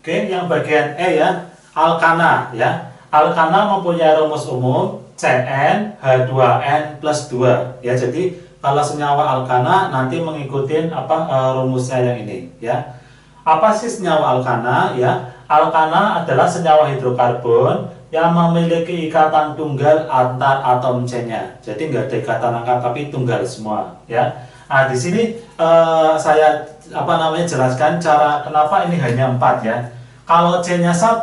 Oke, yang bagian E ya, alkana ya. Alkana mempunyai rumus umum CnH2n plus 2 ya. Jadi kalau senyawa alkana nanti mengikuti rumusnya yang ini ya. Apa sih senyawa alkana ya? Alkana adalah senyawa hidrokarbon yang memiliki ikatan tunggal antar atom C-nya. Jadi nggak ada ikatan lengkap tapi tunggal semua ya. Nah, di sini saya jelaskan cara kenapa ini hanya 4 ya. Kalau C-nya 1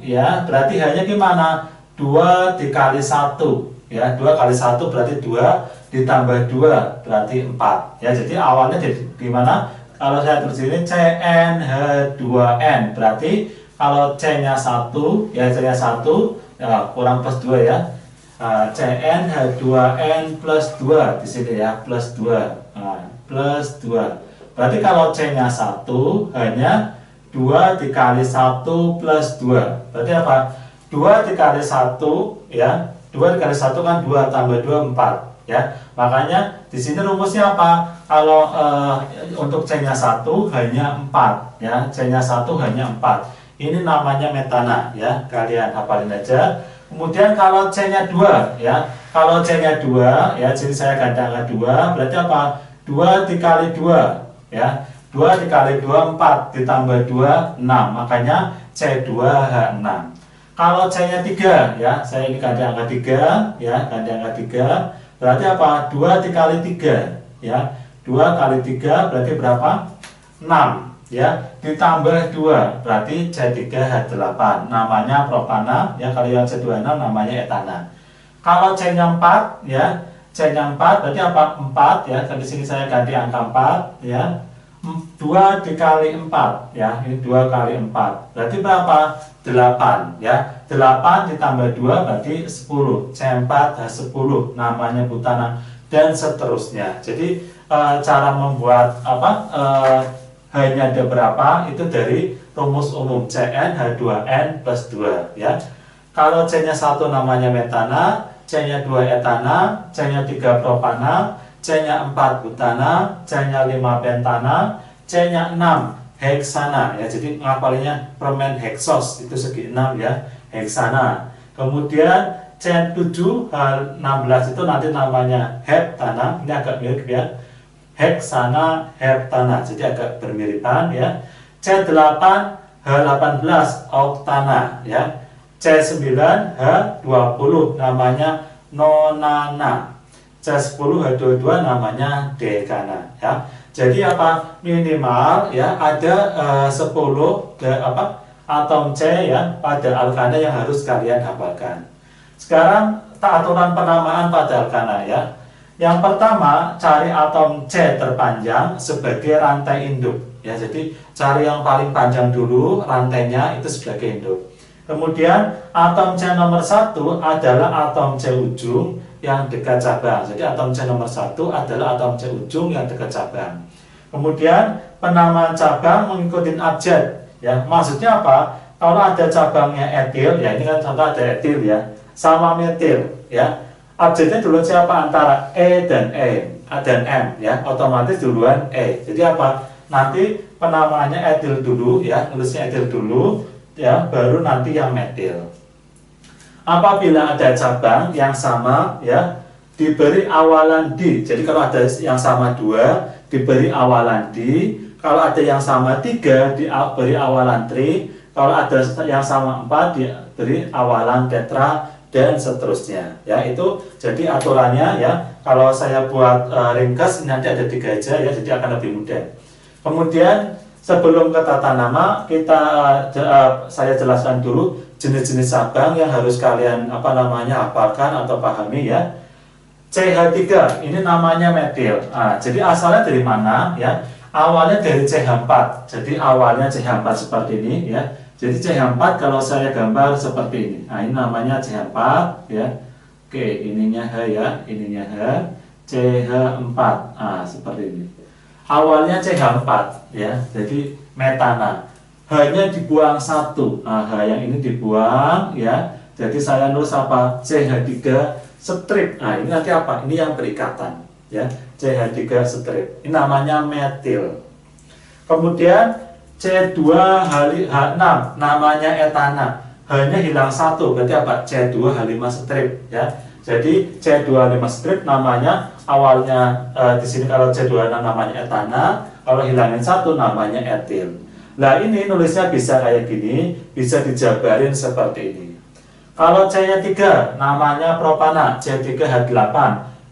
ya, berarti hanya gimana? 2 dikali 1 ya. 2 kali 1 berarti 2 ditambah 2 berarti 4 ya. Jadi awalnya gimana? Kalau saya tulis ini CnH2n berarti kalau C-nya 1 ya, C-nya 1 ya, kurang plus 2 ya. CnH2n plus 2 di sini ya, plus 2. Nah, plus 2. Berarti kalau C-nya 1 hanya 2 dikali 1 plus 2. Berarti apa? 2 dikali 1 ya. 2 dikali 1 kan 2 tambah 2 4 ya. Makanya di sini rumusnya apa? Kalau untuk C-nya 1 hanya 4 ya. C-nya 1 hanya 4. Ini namanya metana ya. Kalian hafalin aja. Kemudian kalau C-nya 2 ya. Kalau C-nya 2 ya, jadi saya ganti angka 2, berarti apa? 2 dikali 2 ya. 2 dikali 2 4 ditambah 2 6, makanya C2H6. Kalau C-nya 3 ya, saya ini ganti angka 3 ya, ganti angka 3, berarti apa? 2 dikali 3 ya. 2 kali 3 berarti berapa? 6 ya, ditambah 2 berarti C3H8, namanya propana ya. Kalau yang C26 namanya etana. Kalau C-nya 4 ya, C-nya 4 berarti apa? 4 ya, di sini saya ganti angka 4 ya. 2 dikali 4 ya, ini 2 kali 4 berarti berapa? 8 ya. 8 ditambah 2 berarti 10, C4H10 namanya butana, dan seterusnya. Jadi cara membuat hanya ada berapa itu dari rumus umum CnH2n plus 2 ya. Kalau C-nya 1 namanya metana, C-nya 2 etana, C-nya 3 propana, C-nya 4 butana, C-nya 5 pentana, C-nya 6 heksana ya. Jadi ngapalinnya permen heksos itu segi 6 ya, heksana. Kemudian C7 16 itu nanti namanya heptana, ini agak mirip ya, heksana heptana, jadi agak bermiripan ya. C8 H18 oktana ya. C9 H20 namanya nonana. C10 H22 namanya dekana ya. Jadi apa? Minimal ya ada 10 atom C ya pada alkana yang harus kalian hafalkan. Sekarang aturan penamaan pada alkana ya. Yang pertama, cari atom C terpanjang sebagai rantai induk ya. Jadi cari yang paling panjang dulu rantainya itu sebagai induk. Kemudian atom C nomor 1 adalah atom C ujung yang dekat cabang. Jadi atom C nomor 1 adalah atom C ujung yang dekat cabang. Kemudian penamaan cabang mengikuti abjad ya. Maksudnya apa? Kalau ada cabangnya etil ya, ini kan contoh ada etil ya, sama metil ya. Abjadnya dulu siapa? Antara E dan M ya. Otomatis duluan E. Jadi apa? Nanti penamaannya etil dulu ya, tulisnya etil dulu ya, baru nanti yang metil. Apabila ada cabang yang sama ya, diberi awalan D. Jadi kalau ada yang sama 2 diberi awalan D, kalau ada yang sama 3 diberi awalan tri, kalau ada yang sama 4 diberi awalan tetra, dan seterusnya ya. Itu jadi aturannya ya. Kalau saya buat ringkas nanti ada 3 aja ya, jadi akan lebih mudah. Kemudian sebelum ke tata nama saya jelaskan dulu jenis-jenis cabang yang harus kalian hafalkan atau pahami ya. CH3 ini namanya metil. Nah, jadi asalnya dari mana ya? Awalnya dari CH4. Jadi awalnya CH4 seperti ini ya. Jadi CH4 kalau saya gambar seperti ini. Nah, ini namanya CH4 ya. Oke, ininya H ya, ininya H. CH4. Nah, seperti ini. Awalnya CH4 ya. Jadi metana. H-nya dibuang 1. Nah, H yang ini dibuang ya. Jadi saya nulis apa? CH3 strip. Nah, ini nanti apa? Ini yang berikatan ya. CH3 strip. Ini namanya metil. Kemudian C2H6 namanya etana, hanya hilang satu, berarti apa? C2H5 strip ya. Jadi C2H5 strip namanya awalnya di sini kalau C2H6 namanya etana, kalau hilangin satu namanya etil. Nah ini nulisnya bisa kayak gini, bisa dijabarin seperti ini. Kalau C-nya 3 namanya propana, C3H8,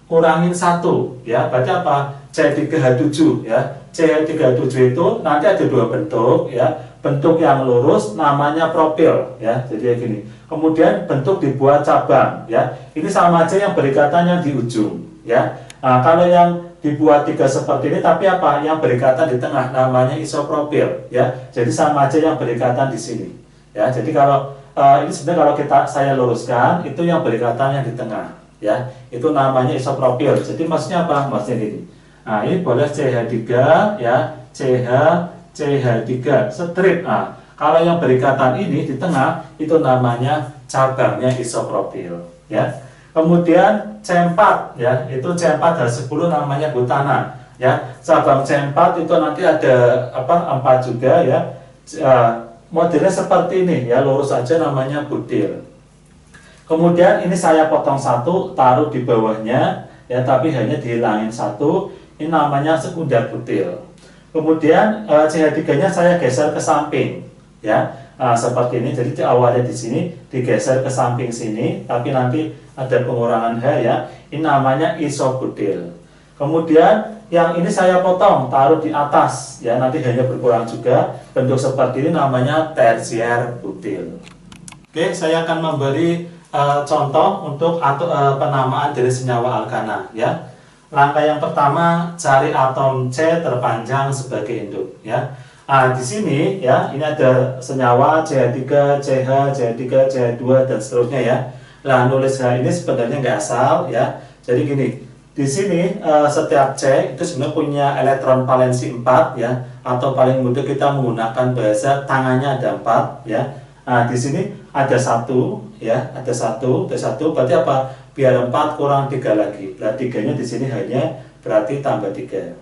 kurangin satu ya, berarti apa? C3H7 ya. C3H7 itu nanti ada dua bentuk ya. Bentuk yang lurus namanya propil ya. Jadi kayak gini. Kemudian bentuk dibuat cabang ya. Ini sama aja yang berikatannya di ujung ya. Nah, kalau yang dibuat 3 seperti ini tapi apa? Yang berikatan di tengah namanya isopropil ya. Jadi sama aja yang berikatan di sini. Ya. Jadi kalau ini sebenarnya kalau saya luruskan itu yang berikatannya di tengah ya. Itu namanya isopropil. Jadi maksudnya apa? Maksudnya gini. Nah, ini boleh CH3 ya, CH3 strip. Nah, kalau yang berikatan ini di tengah itu namanya cabangnya isopropil ya. Kemudian C4 ya, itu C4H10 namanya butana ya. Cabang C4 itu nanti ada 4 juga ya. Modelnya seperti ini ya, lurus aja namanya butil. Kemudian ini saya potong satu, taruh di bawahnya ya, tapi hanya dihilangin satu. Ini namanya sekunder butil. Kemudian CH3-nya saya geser ke samping ya. Seperti ini. Jadi awalnya di sini digeser ke samping sini, tapi nanti ada pengurangan H ya. Ini namanya isobutil. Kemudian yang ini saya potong, taruh di atas ya, nanti hanya berkurang juga. Bentuk seperti ini namanya tersier butil. Oke, saya akan memberi contoh untuk penamaan dari senyawa alkana ya. Langkah yang pertama, cari atom C terpanjang sebagai induk ya. Di sini ya, ini ada senyawa CH3, CH, CH3, CH2 dan seterusnya ya. Nah, nulis H ini sebenarnya nggak asal ya. Jadi gini, di sini setiap C itu sebenarnya punya elektron valensi 4 ya, atau paling mudah kita menggunakan bahasa tangannya ada 4 ya. Nah, di sini ada satu ya, ada satu berarti apa? Biar 4 kurang 3 lagi. Nah, 3-nya di sini hanya berarti tambah 3.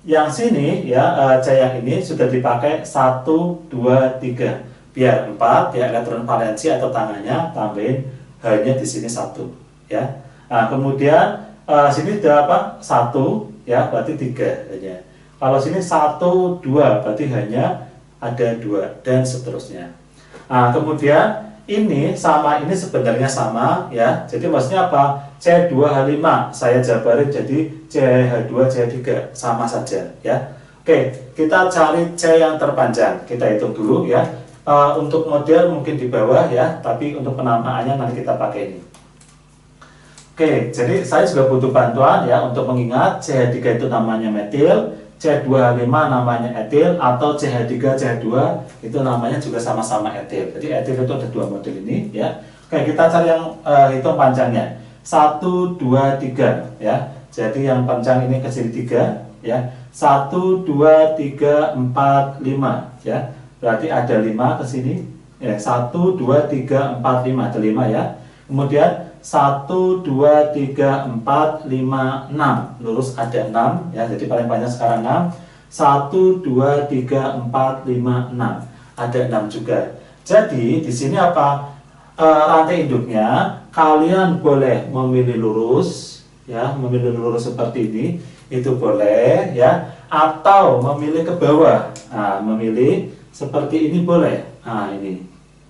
Yang sini ya, C yang ini sudah dipakai 1, 2, 3. Biar 4 ya, elektron valensi atau tangannya tambahin hanya di sini 1 ya. Nah, kemudian sini sudah apa? 1 ya, berarti 3 hanya. Kalau sini 1, 2 berarti hanya ada 2 dan seterusnya. Nah, kemudian ini sama ini sebenarnya sama ya. Jadi maksudnya apa? C2H5 saya jabarin jadi CH2 CH3 sama saja ya. Oke, kita cari C yang terpanjang. Kita hitung dulu ya. Untuk model mungkin di bawah ya, tapi untuk penamaannya nanti kita pakai ini. Oke, jadi saya juga butuh bantuan ya untuk mengingat CH3 itu namanya metil, C2H5 namanya etil, atau CH3 CH2 itu namanya juga sama-sama etil. Jadi etil itu ada dua model ini ya. Oke, kita cari yang hitung panjangnya 1, 2, 3 ya. Jadi yang panjang ini ke sini 3 ya. 1, 2, 3, 4, 5 ya. Berarti ada 5 ke sini ya. 1, 2, 3, 4, 5 ada 5 ya. Kemudian 1, 2, 3, 4, 5, 6 lurus ada 6 ya, jadi paling panjang sekarang 6. 1, 2, 3, 4, 5, 6 ada 6 juga. Jadi di sini apa? Rantai induknya kalian boleh memilih lurus ya, memilih lurus seperti ini itu boleh ya, atau memilih ke bawah. Nah, memilih seperti ini boleh. Nah, ini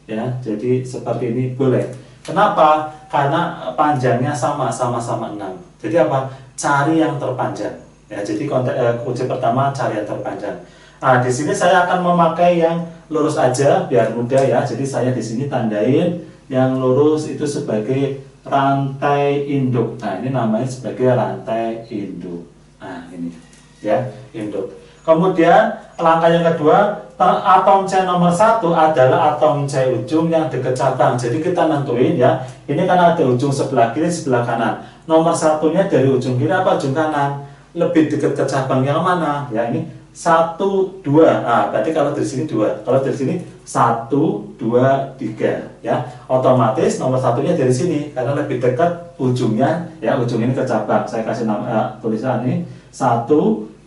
ya, jadi seperti ini boleh. Kenapa? Karena panjangnya sama-sama 6. Jadi apa? Cari yang terpanjang. Ya, jadi kunci pertama cari yang terpanjang. Nah, di sini saya akan memakai yang lurus aja biar mudah ya. Jadi saya di sini tandain yang lurus itu sebagai rantai induk. Nah, ini namanya sebagai rantai induk. Nah, ini ya, induk. Kemudian langkah yang kedua, atom C nomor 1 adalah atom C ujung yang dekat cabang. Jadi kita nentuin ya, ini kan ada ujung sebelah kiri, sebelah kanan. Nomor satunya dari ujung kiri apa ujung kanan? Lebih dekat ke cabang yang mana? Ya, ini 1, 2. Nah, berarti kalau dari sini 2. Kalau dari sini 1, 2, 3 ya. Otomatis nomor satunya dari sini karena lebih dekat ujungnya ya, ujung ini ke cabang. Saya kasih nama tulisan ini 1,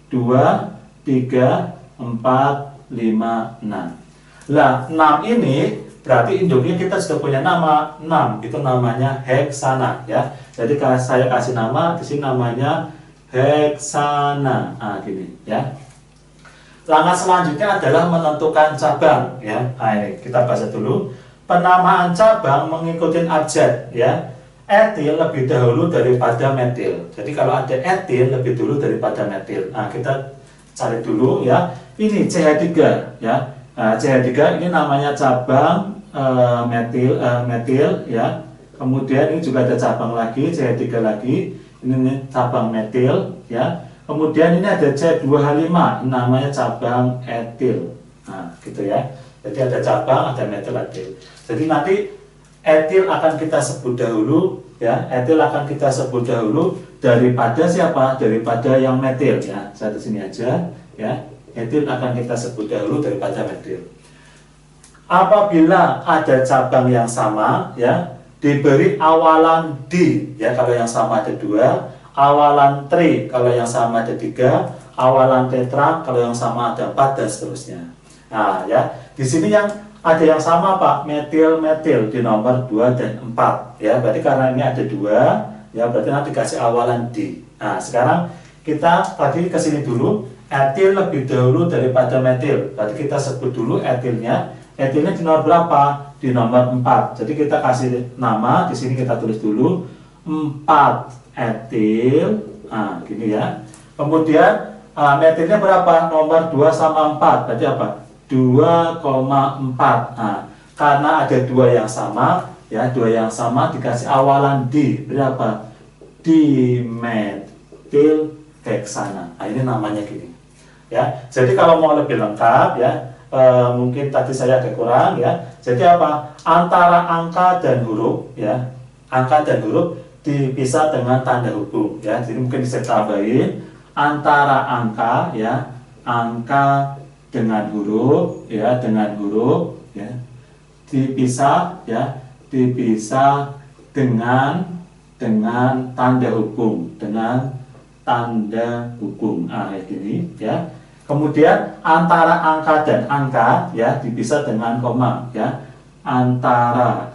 2, 3, 4, 6. Lah, 6 ini berarti induknya kita sudah punya nama 6, itu namanya heksana ya. Jadi kalau saya kasih nama di sini namanya heksana. Nah, gini ya. Langkah selanjutnya adalah menentukan cabang ya. Nah, ini kita baca dulu. Penamaan cabang mengikuti abjad ya. Etil lebih dahulu daripada metil. Jadi kalau ada etil lebih dulu daripada metil. Nah, kita cari dulu ya. Ini CH3 ya. Nah, CH3 ini namanya cabang metil ya. Kemudian ini juga ada cabang lagi CH3 lagi. Ini cabang metil ya. Kemudian ini ada C2H5, namanya cabang etil. Nah, gitu ya. Jadi ada cabang, ada metil, etil. Jadi nanti etil akan kita sebut dahulu, ya. Etil akan kita sebut dahulu daripada siapa? Daripada yang metil, ya. Saya di sini aja, ya. Etil akan kita sebut dahulu daripada metil. Apabila ada cabang yang sama, ya, diberi awalan di, ya. Kalau yang sama ada 2. Awalan tri kalau yang sama ada 3, awalan tetra kalau yang sama ada 4 dan seterusnya. Nah ya, di sini yang ada yang sama Pak, metil di nomor 2 dan 4 ya. Berarti karena ini ada 2 ya, berarti nanti dikasih awalan di. Nah sekarang kita tadi ke sini dulu, etil lebih dahulu daripada metil. Berarti kita sebut dulu etilnya. Etilnya di nomor berapa? Di nomor 4. Jadi kita kasih nama, di sini kita tulis dulu 4 etil, nah gini ya. Kemudian metilnya berapa? Nomor 2 sama 4, berarti apa? 2,4. Nah, karena ada 2 yang sama, ya 2 yang sama dikasih awalan di berapa? Dimetil heksana. Nah ini namanya gini. Ya, jadi kalau mau lebih lengkap ya, mungkin tadi saya agak kurang ya. Jadi apa? Antara angka dan huruf ya, angka dan huruf dipisah dengan tanda hubung ya. Jadi mungkin bisa tambahin antara angka ya, angka dengan huruf ya, dengan huruf ya, dipisah ya, dipisah dengan tanda hubung, dengan tanda hubung. Ah ini ya. Kemudian antara angka dan angka ya dipisah dengan koma ya. Antara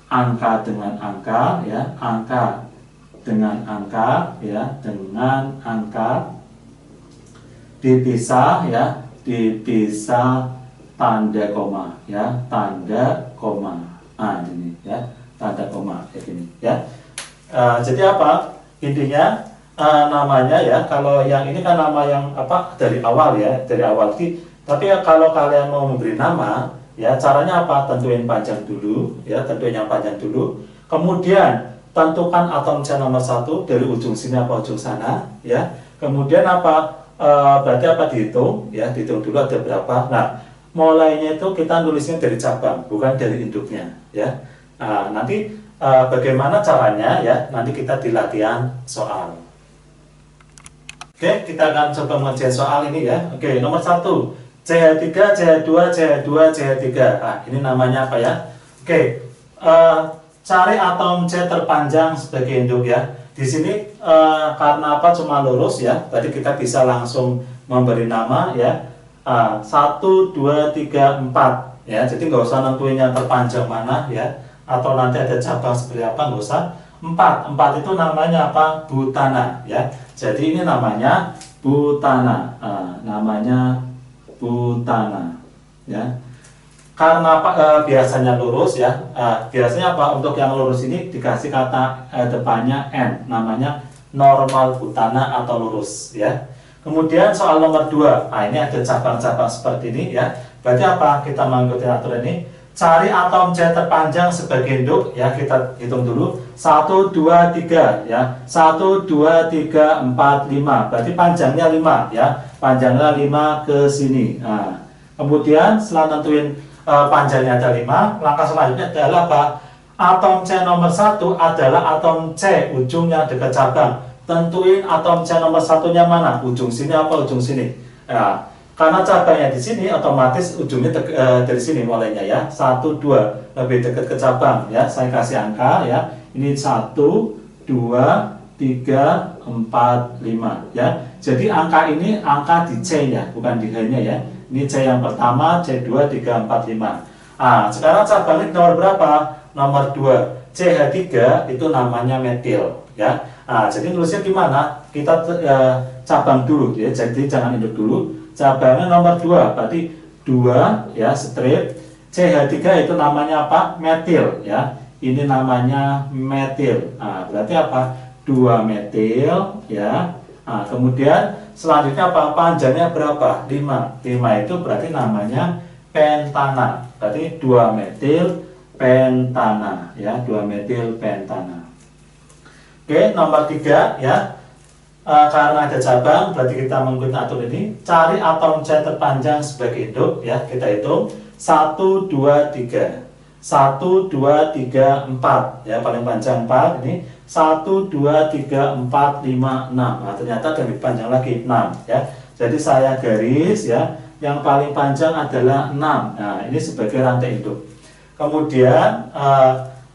angka dengan angka ya, angka dengan angka ya, dengan angka dipisah ya, dipisah tanda koma ya, tanda koma. Nah ini ya, tanda koma kayak gini ya. Jadi apa intinya? Namanya ya, kalau yang ini kan nama yang apa dari awal ya, dari awal. Tapi ya, kalau kalian mau memberi nama ya, caranya apa? Tentuin panjang dulu ya, tentuin yang panjang dulu. Kemudian tentukan atom C nomor 1 dari ujung sini apa ujung sana ya. Kemudian apa? Berarti apa dihitung ya, dihitung dulu ada berapa. Nah, mulainya itu kita nulisnya dari cabang, bukan dari induknya ya. Nah, nanti bagaimana caranya ya? Nanti kita di latihan soal. Oke, kita akan coba mengerjakan soal ini ya. Oke, nomor 1. CH3, CH2, CH2, CH3. Nah, ini namanya apa ya? Oke, cari atom C terpanjang sebagai induk ya. Di sini karena apa cuma lurus ya, berarti kita bisa langsung memberi nama ya. 1, 2, 3, 4 ya. Jadi nggak usah nentuin yang terpanjang mana ya. Atau nanti ada cabang seperti apa, nggak usah. 4 itu namanya apa? Butana ya. Jadi ini namanya butana. Namanya butana ya. Karena biasanya lurus ya. Biasanya apa? Untuk yang lurus ini dikasih kata depannya N, namanya normal butana atau lurus ya. Kemudian soal nomor 2. Nah, ini ada cabang-cabang seperti ini ya. Berarti apa? Kita mengikuti aturan ini. Cari atom C terpanjang sebagai induk ya, kita hitung dulu 1, 2, 3 ya, 1, 2, 3, 4, 5 berarti panjangnya 5 ya, panjangnya 5 ke sini. Nah, kemudian setelah nentuin panjangnya ada 5, langkah selanjutnya adalah apa? Atom C nomor 1 adalah atom C ujung yang dekat cabang. Tentuin atom C nomor 1-nya mana, ujung sini apa ujung sini. Nah, karena cabangnya di sini, otomatis ujungnya dari sini mulainya ya. 1, 2 lebih dekat ke cabang ya. Saya kasih angka ya. Ini 1, 2, 3, 4, 5 ya. Jadi angka ini angka di C nya, bukan di H nya ya. Ini C yang pertama, C2, 3, 4, 5. Sekarang cabangnya nomor berapa? Nomor 2. CH3 itu namanya metil ya. Jadi nulisnya gimana? Kita cabang dulu ya. Jadi jangan induk dulu. Cabangnya nomor 2, berarti 2 ya, strip. CH3 itu namanya apa? Metil ya. Ini namanya metil. Berarti apa? 2 metil ya. Kemudian selanjutnya apa? Panjangnya berapa? 5. 5 itu berarti namanya pentana. Berarti 2 metil pentana ya, 2 metil pentana. Oke, nomor 3 ya. Karena ada cabang, berarti kita mengikuti atur ini. Cari atom C terpanjang sebagai induk ya. Kita hitung 1, 2, 3. 1, 2, 3, 4 ya, paling panjang 4 ini. 1, 2, 3, 4, 5, 6. Ternyata lebih panjang lagi 6 ya. Jadi saya garis ya, yang paling panjang adalah 6. Ini sebagai rantai induk. Kemudian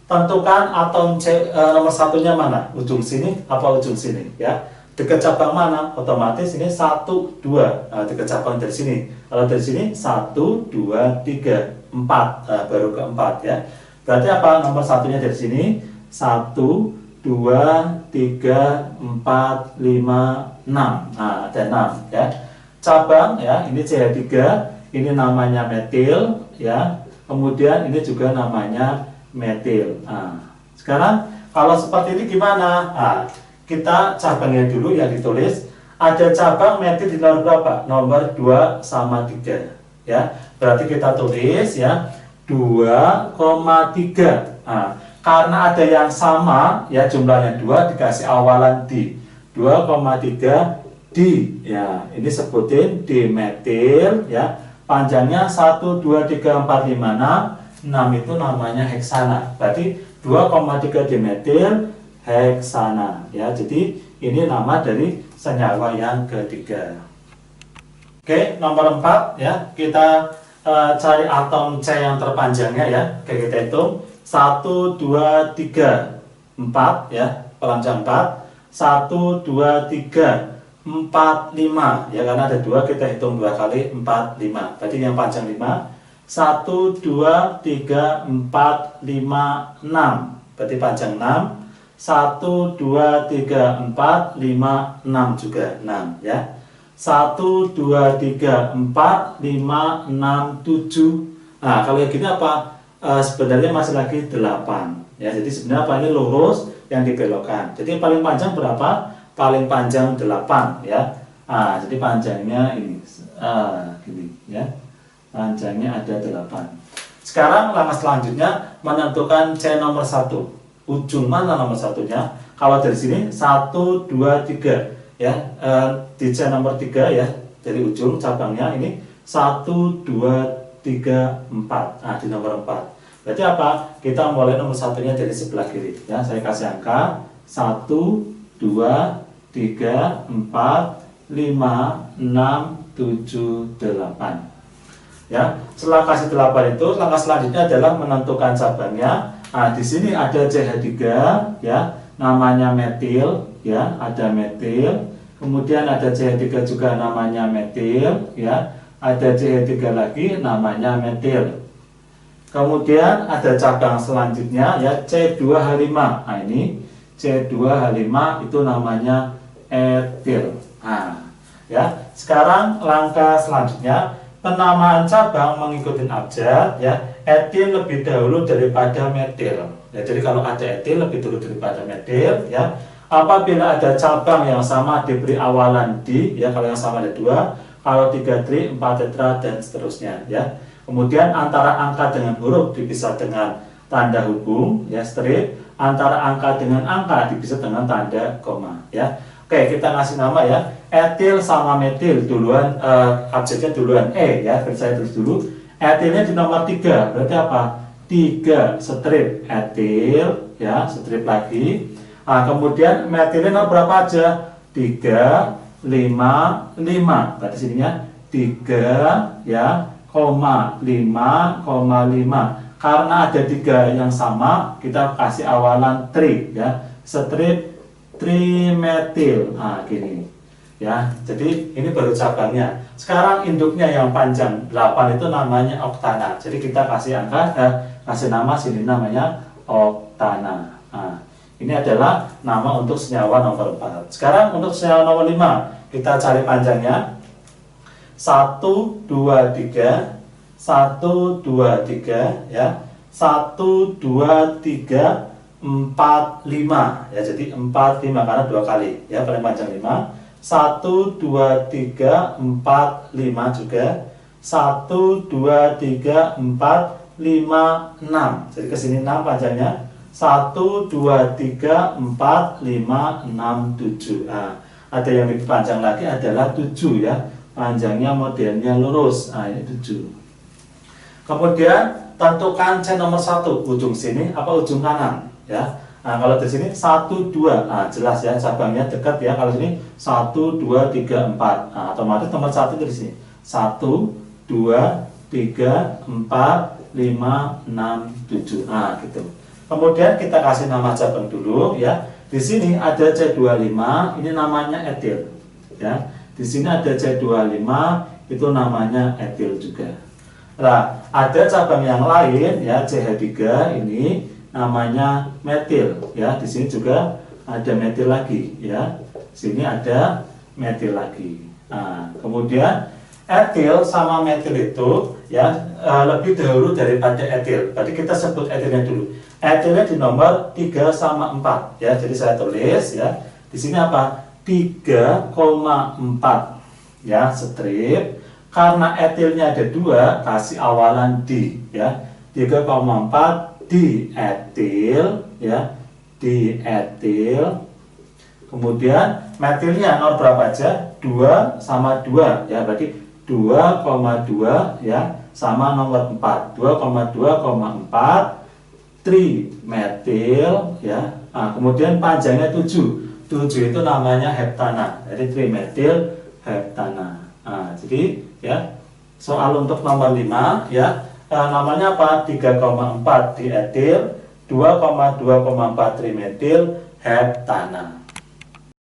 tentukan atom C nomor satunya mana? Ujung sini apa ujung sini ya? Dekat cabang mana? Otomatis ini 1, 2. Dekat cabang dari sini. Kalau dari sini 1, 2, 3, 4. Baru keempat ya. Berarti apa? Nomor satunya dari sini 1, 2, 3, 4, 5, 6. Ada 6 ya. Cabang ya, ini CH3, ini namanya metil ya. Kemudian ini juga namanya metil. Sekarang kalau seperti ini gimana? Kita cabangnya dulu yang ditulis. Ada cabang metil di nomor berapa? Nomor 2 sama 3 ya. Berarti kita tulis ya 2,3. Karena ada yang sama ya, jumlahnya 2 dikasih awalan di 2,3 di ya, ini sebutin dimetil ya. Panjangnya 1, 2, 3, 4, 5, 6. 6 itu namanya heksana. Berarti 2,3 dimetil heksana ya. Jadi ini nama dari senyawa yang ketiga. Oke, nomor 4 ya. Kita cari atom C yang terpanjangnya ya. Oke, kita hitung 1, 2, 3, 4 ya, panjang 4. 1, 2, 3, 4, 5 ya, karena ada 2 kita hitung 2 kali 4, 5. Berarti yang panjang 5. 1, 2, 3, 4, 5, 6. Berarti panjang 6. 1, 2, 3, 4, 5, 6 juga 6 ya. 1, 2, 3, 4, 5, 6, 7. Kalau yang gini apa? Sebenarnya masih lagi 8 ya. Jadi sebenarnya apa, ini lurus yang dibelokkan. Jadi paling panjang berapa? Paling panjang 8 ya. Jadi panjangnya ini gini ya. Panjangnya ada 8. Sekarang langkah selanjutnya menentukan C nomor 1. Ujung mana nomor satunya? Kalau dari sini 1, 2, 3 ya. Di C nomor 3 ya. Dari ujung cabangnya ini 1, 2, 3, 4. Di nomor 4. Berarti apa? Kita mulai nomor satunya dari sebelah kiri ya. Saya kasih angka 1, 2, 3, 4, 5, 6, 7, 8 ya. Setelah kasih 8 itu, langkah selanjutnya adalah menentukan cabangnya. Di sini ada CH3 ya, namanya metil ya, ada metil. Kemudian ada CH3 juga namanya metil ya. Ada CH3 lagi namanya metil. Kemudian ada cabang selanjutnya ya, C2H5. Ini C2H5 itu namanya etil. Ya. Sekarang langkah selanjutnya penamaan cabang mengikuti abjad ya. Etil lebih dahulu daripada metil. Ya, jadi kalau ada etil lebih dulu daripada metil ya. Apabila ada cabang yang sama diberi awalan di ya, kalau yang sama ada 2, kalau 3 tri, 4 tetra dan seterusnya ya. Kemudian antara angka dengan huruf dipisah dengan tanda hubung ya, strip. Antara angka dengan angka dipisah dengan tanda koma ya. Oke, kita ngasih nama ya. Etil sama metil duluan, abjadnya duluan E ya. Saya tulis dulu. Etilnya di nomor 3. Berarti apa? 3 strip etil ya, strip lagi. Kemudian metilnya nomor berapa aja? 3, 5, 5. Berarti sininya 3 ya, 5,5. Karena ada 3 yang sama, kita kasih awalan tri ya. Strip trimetil. Nah, gini. Ya, jadi ini baru cabangnya. Sekarang induknya yang panjang 8 itu namanya oktana. Jadi kita kasih angka, kasih nama sini namanya oktana. Nah, ini adalah nama untuk senyawa nomor 4. Sekarang untuk senyawa nomor 5, kita cari panjangnya. 1, 2, 3, 1, 2, 3, ya. 1, 2, 3, 4, 5. Ya, jadi 4, 5 karena 2 kali. Ya, paling panjang 5. 1, 2, 3, 4, 5 juga. 1, 2, 3, 4, 5, 6. Jadi ke sini 6 panjangnya. 1, 2, 3, 4, 5, 6, 7. Nah, ada yang lebih panjang lagi adalah 7 ya. Panjangnya modelnya lurus. Nah, ini 7. Kemudian tentukan C nomor 1, ujung sini apa ujung kanan ya. Nah, kalau di sini 1, 2, nah, jelas ya, cabangnya dekat ya. Kalau sini 1, 2, 3, 4. Nah, otomatis nomor 1 itu di sini. 1, 2, 3, 4, 5, 6, 7. Nah, gitu. Kemudian kita kasih nama cabang dulu ya. Di sini ada C25, ini namanya etil ya. Di sini ada C25, itu namanya etil juga. Nah, ada cabang yang lain ya, CH3 ini namanya metil ya. Di sini juga ada metil lagi ya. Sini ada metil lagi. Nah, kemudian etil sama metil itu ya lebih dahulu daripada etil. Berarti kita sebut etilnya dulu. Etilnya di nomor 3 sama 4 ya. Jadi saya tulis ya. Di sini apa? 3,4 ya, strip. Karena etilnya ada 2, kasih awalan di ya. 3,4 dietil ya, dietil. Kemudian metilnya nomor berapa aja? 2 sama 2 ya, berarti 2,2 ya, sama nomor 4. 2,2,4 trimetil ya. Nah, kemudian panjangnya 7. 7 itu namanya heptana. Jadi trimetil heptana. Nah, jadi ya, soal untuk nomor 5 ya. Namanya apa? 3,4 dietil, 2,2,4 trimetil heptana.